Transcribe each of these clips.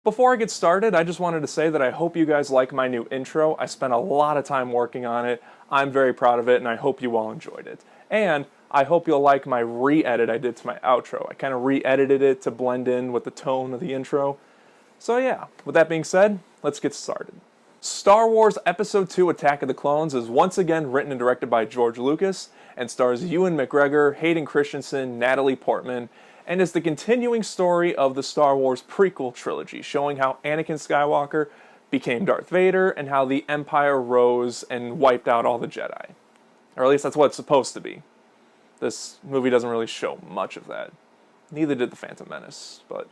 Before I get started, I just wanted to say that I hope you guys like my new intro. I spent a lot of time working on it. I'm very proud of it, and I hope you all enjoyed it. And I hope you'll like my re-edit I did to my outro. I kind of re-edited it to blend in with the tone of the intro. So yeah, with that being said, let's get started. Star Wars Episode II Attack of the Clones is once again written and directed by George Lucas and stars Ewan McGregor, Hayden Christensen, Natalie Portman, and is the continuing story of the Star Wars prequel trilogy, showing how Anakin Skywalker became Darth Vader and how the Empire rose and wiped out all the Jedi. Or at least that's what it's supposed to be. This movie doesn't really show much of that. Neither did The Phantom Menace, but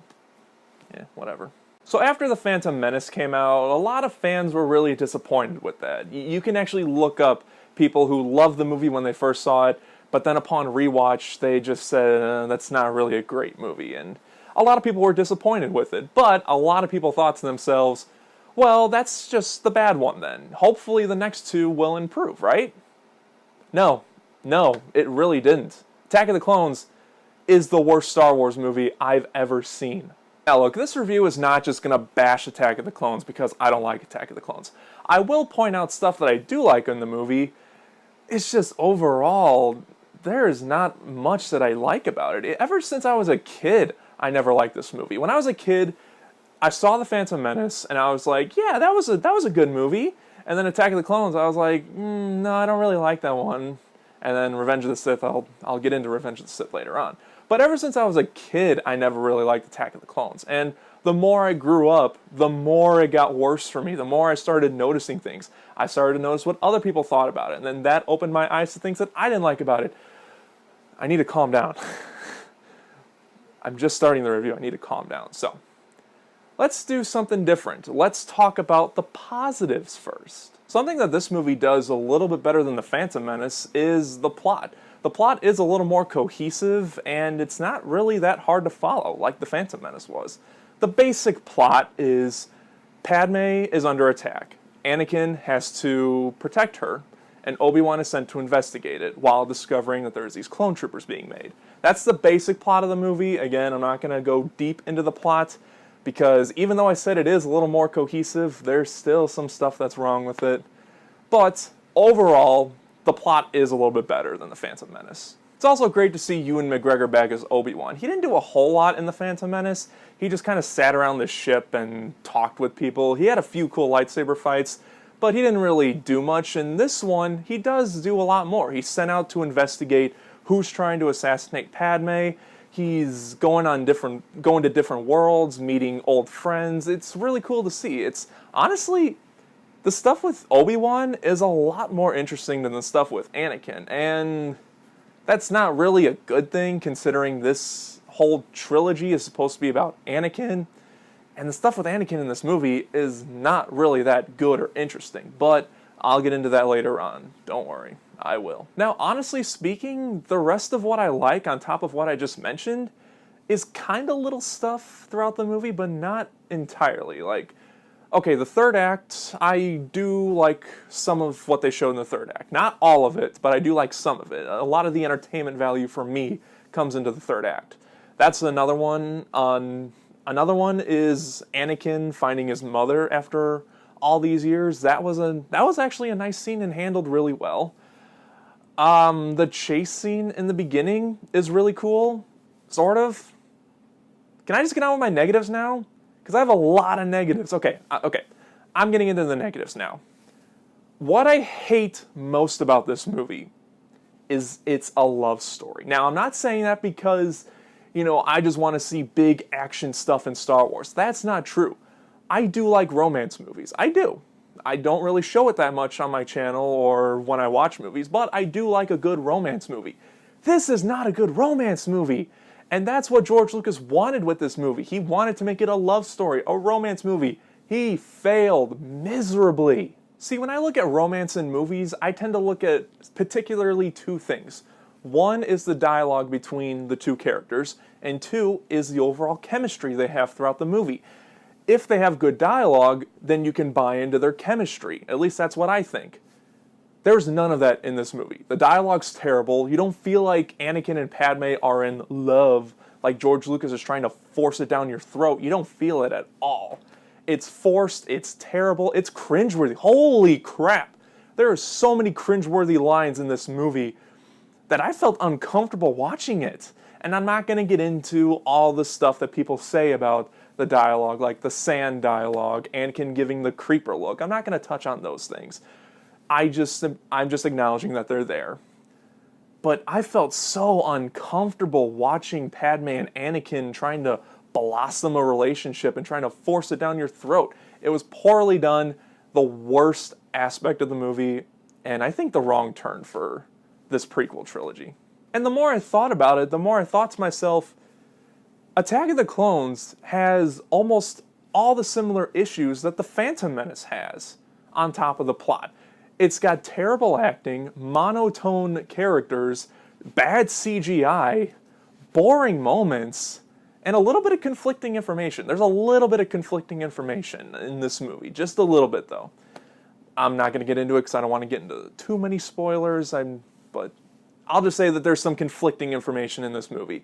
yeah, whatever. So after The Phantom Menace came out, a lot of fans were really disappointed with that. You can actually look up people who loved the movie when they first saw it, but then upon rewatch, they just said, that's not really a great movie. And a lot of people were disappointed with it, but a lot of people thought to themselves, well, that's just the bad one then. Hopefully the next two will improve, right? No, it really didn't. Attack of the Clones is the worst Star Wars movie I've ever seen. Now look, this review is not just going to bash Attack of the Clones because I don't like Attack of the Clones. I will point out stuff that I do like in the movie. It's just overall, there is not much that I like about it. Ever since I was a kid, I never liked this movie. When I was a kid, I saw The Phantom Menace and I was like, yeah, that was a good movie. And then Attack of the Clones, I was like, no, I don't really like that one. And then Revenge of the Sith, I'll get into Revenge of the Sith later on. But ever since I was a kid, I never really liked Attack of the Clones. And the more I grew up, the more it got worse for me. The more I started noticing things. I started to notice what other people thought about it. And then that opened my eyes to things that I didn't like about it. I need to calm down. I'm just starting the review. I need to calm down. So, let's do something different. Let's talk about the positives first. Something that this movie does a little bit better than The Phantom Menace is the plot. The plot is a little more cohesive, and it's not really that hard to follow, like The Phantom Menace was. The basic plot is Padme is under attack. Anakin has to protect her, and Obi-Wan is sent to investigate it while discovering that there's these clone troopers being made. That's the basic plot of the movie. Again, I'm not going to go deep into the plot, because even though I said it is a little more cohesive, there's still some stuff that's wrong with it. But overall, the plot is a little bit better than The Phantom Menace. It's also great to see Ewan McGregor back as Obi-Wan. He didn't do a whole lot in The Phantom Menace. He just kind of sat around the ship and talked with people. He had a few cool lightsaber fights, but he didn't really do much. In this one, he does do a lot more. He's sent out to investigate who's trying to assassinate Padme. He's going to different worlds, meeting old friends. It's really cool to see. It's honestly, the stuff with Obi-Wan is a lot more interesting than the stuff with Anakin, and that's not really a good thing considering this whole trilogy is supposed to be about Anakin, and the stuff with Anakin in this movie is not really that good or interesting, but I'll get into that later on. Don't worry, I will. Now, honestly speaking, the rest of what I like on top of what I just mentioned is kind of little stuff throughout the movie, but not entirely. Like, okay, the third act, I do like some of what they showed in the third act. Not all of it, but I do like some of it. A lot of the entertainment value for me comes into the third act. That's another one. Another one is Anakin finding his mother after all these years. That was actually a nice scene and handled really well. The chase scene in the beginning is really cool, sort of. Can I just get on with my negatives now? Because I have a lot of negatives. Okay, I'm getting into the negatives now. What I hate most about this movie is it's a love story. Now, I'm not saying that because, I just want to see big action stuff in Star Wars. That's not true. I do like romance movies. I do. I don't really show it that much on my channel or when I watch movies, but I do like a good romance movie. This is not a good romance movie. And that's what George Lucas wanted with this movie. He wanted to make it a love story, a romance movie. He failed miserably. See, when I look at romance in movies, I tend to look at particularly two things. One is the dialogue between the two characters, and two is the overall chemistry they have throughout the movie. If they have good dialogue, then you can buy into their chemistry. At least that's what I think. There's none of that in this movie. The dialogue's terrible. You don't feel like Anakin and Padme are in love like George Lucas is trying to force it down your throat. You don't feel it at all. It's forced, it's terrible, it's cringeworthy. Holy crap! There are so many cringeworthy lines in this movie that I felt uncomfortable watching it. And I'm not going to get into all the stuff that people say about the dialogue, like the sand dialogue, Anakin giving the creeper look. I'm not going to touch on those things. I'm just acknowledging that they're there. But I felt so uncomfortable watching Padme and Anakin trying to blossom a relationship and trying to force it down your throat. It was poorly done, the worst aspect of the movie, and I think the wrong turn for this prequel trilogy. And the more I thought about it, the more I thought to myself, Attack of the Clones has almost all the similar issues that The Phantom Menace has on top of the plot. It's got terrible acting, monotone characters, bad CGI, boring moments, and a little bit of conflicting information. There's a little bit of conflicting information in this movie, just a little bit though. I'm not going to get into it because I don't want to get into too many spoilers, but I'll just say that there's some conflicting information in this movie.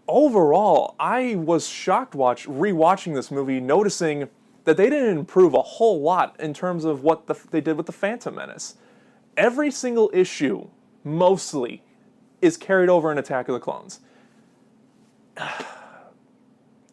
Overall, I was shocked rewatching this movie, noticing that they didn't improve a whole lot in terms of what they did with The Phantom Menace. Every single issue, mostly, is carried over in Attack of the Clones.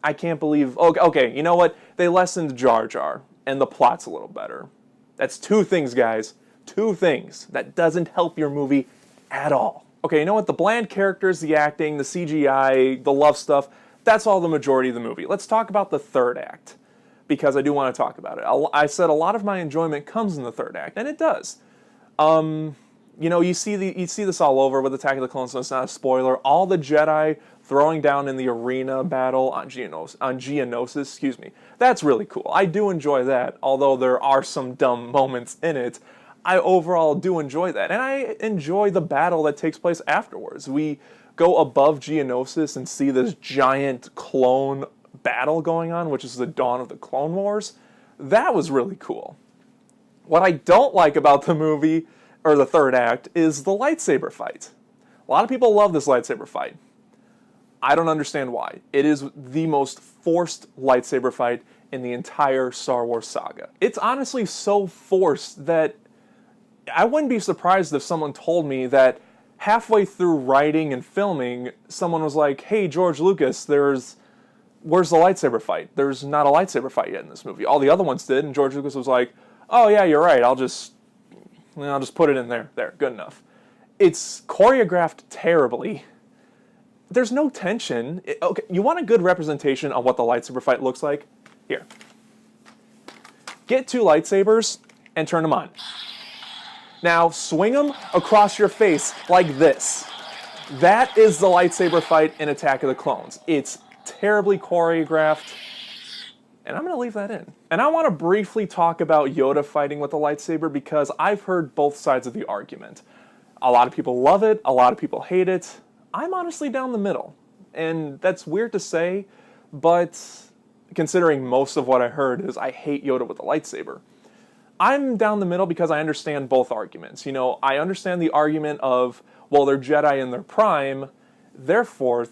I can't believe... Okay, you know what? They lessened Jar Jar, and the plot's a little better. That's two things, guys. Two things. That doesn't help your movie at all. Okay, you know what? The bland characters, the acting, the CGI, the love stuff, that's all the majority of the movie. Let's talk about the third act, because I do want to talk about it. I said a lot of my enjoyment comes in the third act, and it does. You know, you see this all over with Attack of the Clones, so it's not a spoiler. All the Jedi throwing down in the arena battle on Geonosis, excuse me. That's really cool. I do enjoy that, although there are some dumb moments in it. I overall do enjoy that, and I enjoy the battle that takes place afterwards. We go above Geonosis and see this giant clone battle going on, which is the dawn of the Clone Wars. That was really cool. What I don't like about the movie, or the third act, is the lightsaber fight. A lot of people love this lightsaber fight. I don't understand why. It is the most forced lightsaber fight in the entire Star Wars saga. It's honestly so forced that I wouldn't be surprised if someone told me that halfway through writing and filming, someone was like, hey, George Lucas, where's the lightsaber fight? There's not a lightsaber fight yet in this movie. All the other ones did, and George Lucas was like, oh yeah, you're right, I'll just put it in there. There, good enough. It's choreographed terribly. There's no tension. Okay, you want a good representation of what the lightsaber fight looks like? Here. Get two lightsabers and turn them on. Now, swing them across your face like this. That is the lightsaber fight in Attack of the Clones. It's terribly choreographed, and I'm going to leave that in. And I want to briefly talk about Yoda fighting with the lightsaber because I've heard both sides of the argument. A lot of people love it, a lot of people hate it. I'm honestly down the middle, and that's weird to say, but considering most of what I heard is I hate Yoda with the lightsaber. I'm down the middle because I understand both arguments. You know, I understand the argument of, well, they're Jedi in their prime, therefore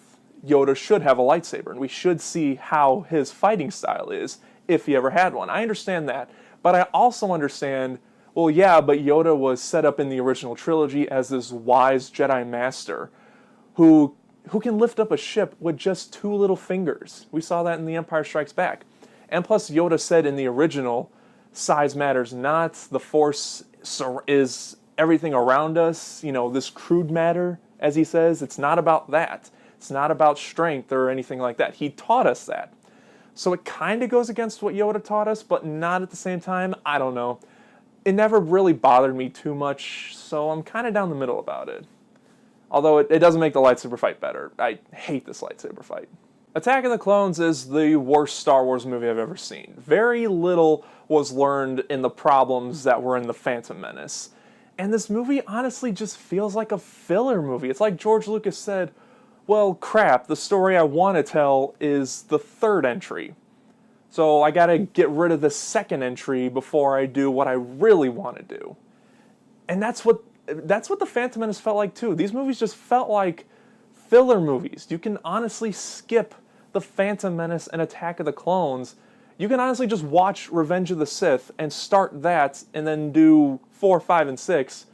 Yoda should have a lightsaber, and we should see how his fighting style is if he ever had one. I understand that, but I also understand, well, yeah, but Yoda was set up in the original trilogy as this wise Jedi master who can lift up a ship with just two little fingers. We saw that in The Empire Strikes Back. And plus, Yoda said in the original, size matters not, the Force is everything around us, you know, this crude matter, as he says. It's not about that. It's not about strength or anything like that. He taught us that. So it kind of goes against what Yoda taught us, but not at the same time. I don't know. It never really bothered me too much, so I'm kind of down the middle about it. Although it doesn't make the lightsaber fight better. I hate this lightsaber fight. Attack of the Clones is the worst Star Wars movie I've ever seen. Very little was learned in the problems that were in The Phantom Menace. And this movie honestly just feels like a filler movie. It's like George Lucas said, well, crap, the story I want to tell is the third entry. So I gotta get rid of the second entry before I do what I really want to do. And that's what The Phantom Menace felt like too. These movies just felt like filler movies. You can honestly skip The Phantom Menace and Attack of the Clones. You can honestly just watch Revenge of the Sith and start that and then do 4, 5, and 6,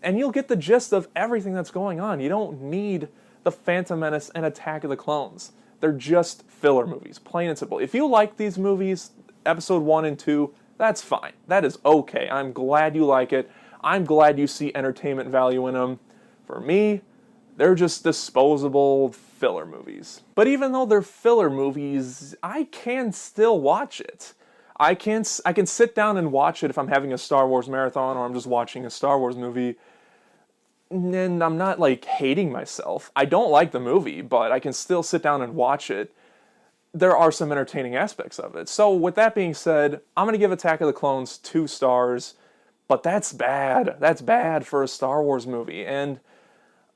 and you'll get the gist of everything that's going on. You don't need The Phantom Menace and Attack of the Clones. They're just filler movies, plain and simple. If you like these movies, episode 1 and 2, that's fine. That is okay. I'm glad you like it. I'm glad you see entertainment value in them. For me, they're just disposable filler movies. But even though they're filler movies, I can still watch it. I can sit down and watch it if I'm having a Star Wars marathon or I'm just watching a Star Wars movie, and I'm not like hating myself. I don't like the movie, but I can still sit down and watch it. There are some entertaining aspects of it. So with that being said, I'm going to give Attack of the Clones 2 stars, but that's bad. That's bad for a Star Wars movie. And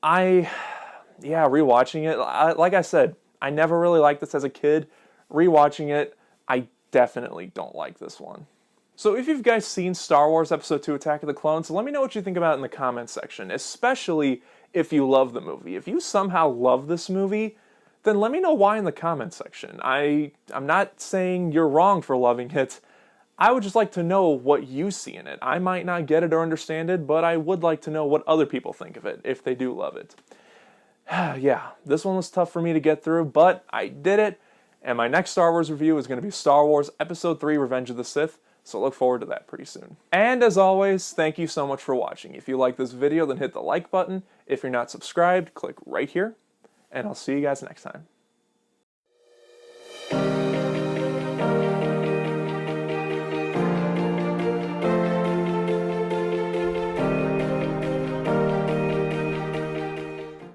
rewatching it, like I said, I never really liked this as a kid. Rewatching it, I definitely don't like this one. So if you've guys seen Star Wars Episode 2 Attack of the Clones, let me know what you think about it in the comments section, especially if you love the movie. If you somehow love this movie, then let me know why in the comments section. I'm not saying you're wrong for loving it. I would just like to know what you see in it. I might not get it or understand it, but I would like to know what other people think of it, if they do love it. Yeah, this one was tough for me to get through, but I did it, and my next Star Wars review is going to be Star Wars Episode 3 Revenge of the Sith, so look forward to that pretty soon. And as always, thank you so much for watching. If you like this video, then hit the like button. If you're not subscribed, click right here, and I'll see you guys next time.